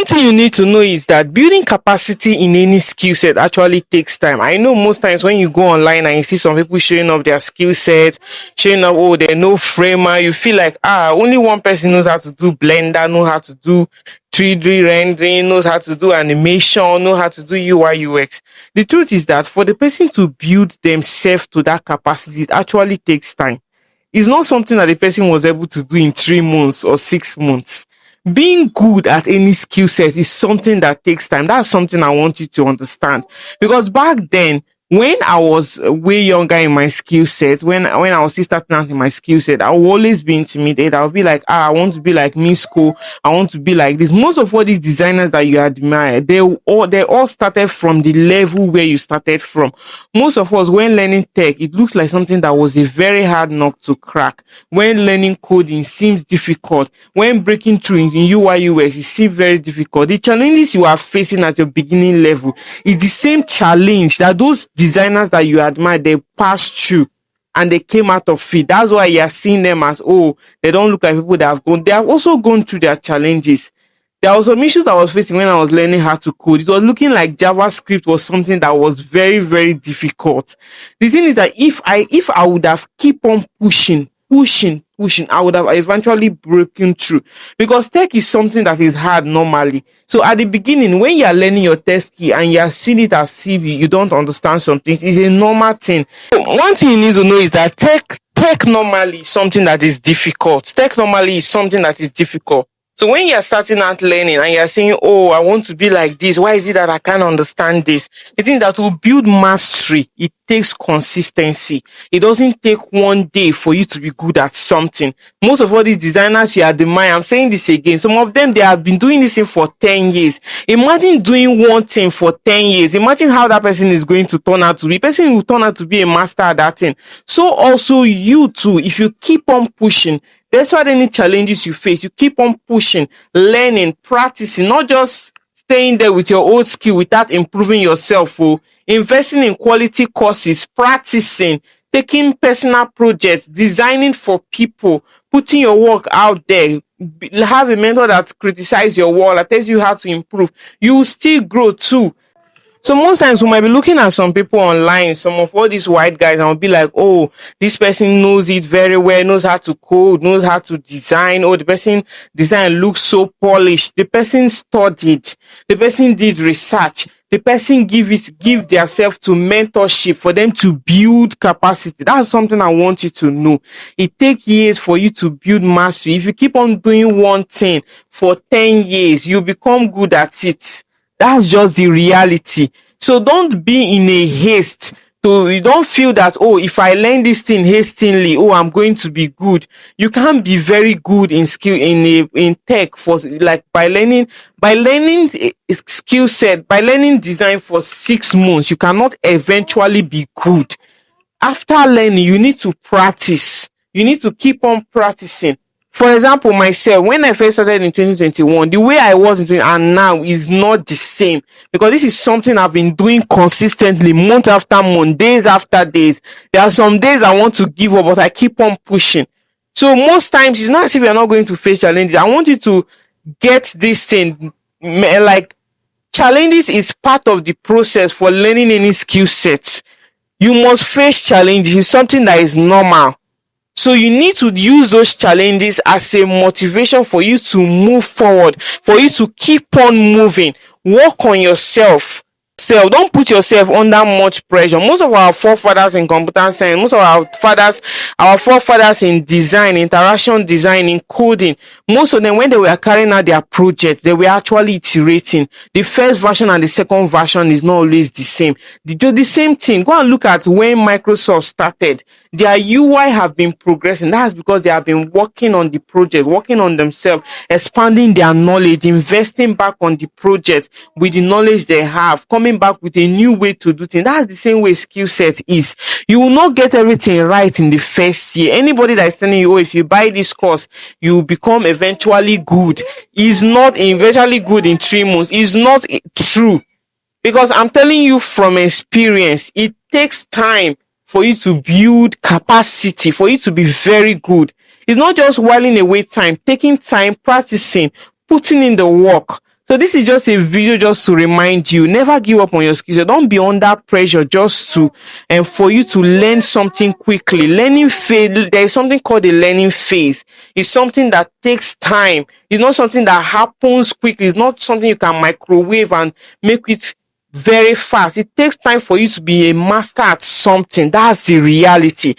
one thing you need to know is that building capacity in any skill set actually takes time. I know most times when you go online and you see some people showing off their skill set, showing up, oh, they're no framer, you feel like, only one person knows how to do Blender, knows how to do 3D rendering, knows how to do animation, knows how to do UI UX. The truth is that for the person to build themselves to that capacity, it actually takes time. It's not something that the person was able to do in 3 months or 6 months. Being good at any skill set is something that takes time. That's something I want you to understand. Because back then, when I was way younger in my skill set, when I was still starting out in my skill set, I would always be intimidated. I would be like, I want to be like Misko. I want to be like this. Most of all these designers that you admire, they all started from the level where you started from. Most of us, when learning tech, it looks like something that was a very hard nut to crack. When learning coding seems difficult. When breaking through in UI UX, it seems very difficult. The challenges you are facing at your beginning level is the same challenge that those designers that you admire, they passed through and they came out of it. That's why you are seeing them as, they don't look like people that have gone. They have also gone through their challenges. There were some issues I was facing when I was learning how to code. It was looking like JavaScript was something that was very, very difficult. The thing is that if I would have keep on pushing, I would have eventually broken through, because tech is something that is hard normally. So at the beginning, when you are learning your tech skill and you are seeing it as CV, you don't understand some things. It's a normal thing. So one thing you need to know is that tech normally is something that is difficult. Tech normally is something that is difficult. So when you're starting out learning and you're saying, I want to be like this, why is it that I can't understand this? The thing that will build mastery, it takes consistency. It doesn't take one day for you to be good at something. Most of all these designers you admire, I'm saying this again, some of them, they have been doing this thing for 10 years. Imagine doing one thing for 10 years. Imagine how that person is going to turn out to be. The person will turn out to be a master at that thing. So also you too, if you keep on pushing, despite any challenges you face, you keep on pushing, learning, practicing, not just staying there with your old skill without improving yourself, investing in quality courses, practicing, taking personal projects, designing for people, putting your work out there, have a mentor that criticizes your work, that tells you how to improve. You will still grow too. So most times we might be looking at some people online, some of all these white guys, and we'll be like, this person knows it very well, knows how to code, knows how to design. The person design looks so polished. The person studied. The person did research. The person give themselves to mentorship for them to build capacity. That's something I want you to know. It takes years for you to build mastery. If you keep on doing one thing for 10 years, you become good at it. That's just the reality. So don't be in a haste. You don't feel that, if I learn this thing hastily, I'm going to be good. You can't be very good in skill in tech by learning skill set, by learning design for 6 months. You cannot eventually be good. After learning, you need to practice. You need to keep on practicing. For example, myself, when I first started in 2021, the way I was in 20 and now is not the same, because this is something I've been doing consistently, month after month, days after days. There are some days I want to give up, but I keep on pushing. So most times, it's not as if you're not going to face challenges. I want you to get this thing, like, challenges is part of the process for learning any skill set. You must face challenges. It's something that is normal. So you need to use those challenges as a motivation for you to move forward, for you to keep on moving. Work on yourself. Don't put yourself under much pressure. Most of our forefathers in computer science, most of our forefathers in design, interaction design, in coding, most of them, when they were carrying out their projects, they were actually iterating. The first version and the second version is not always the same. They do the same thing. Go and look at when Microsoft started. Their UI have been progressing. That's because they have been working on the project, working on themselves, expanding their knowledge, investing back on the project with the knowledge they have, coming back with a new way to do things. That's the same way skill set is. You will not get everything right in the first year. Anybody that is telling you, if you buy this course, you will become eventually good, is not eventually good in 3 months. Is not true. Because I'm telling you from experience, it takes time for you to build capacity, for you to be very good. It's not just whiling away time, taking time, practicing, putting in the work. So this is just a video just to remind you, never give up on your skills. Don't be under pressure just to and for you to learn something quickly. Learning phase, there is something called a learning phase. It's something that takes time. It's not something that happens quickly. It's not something you can microwave and make it very fast. It takes time for you to be a master at something. That's the reality.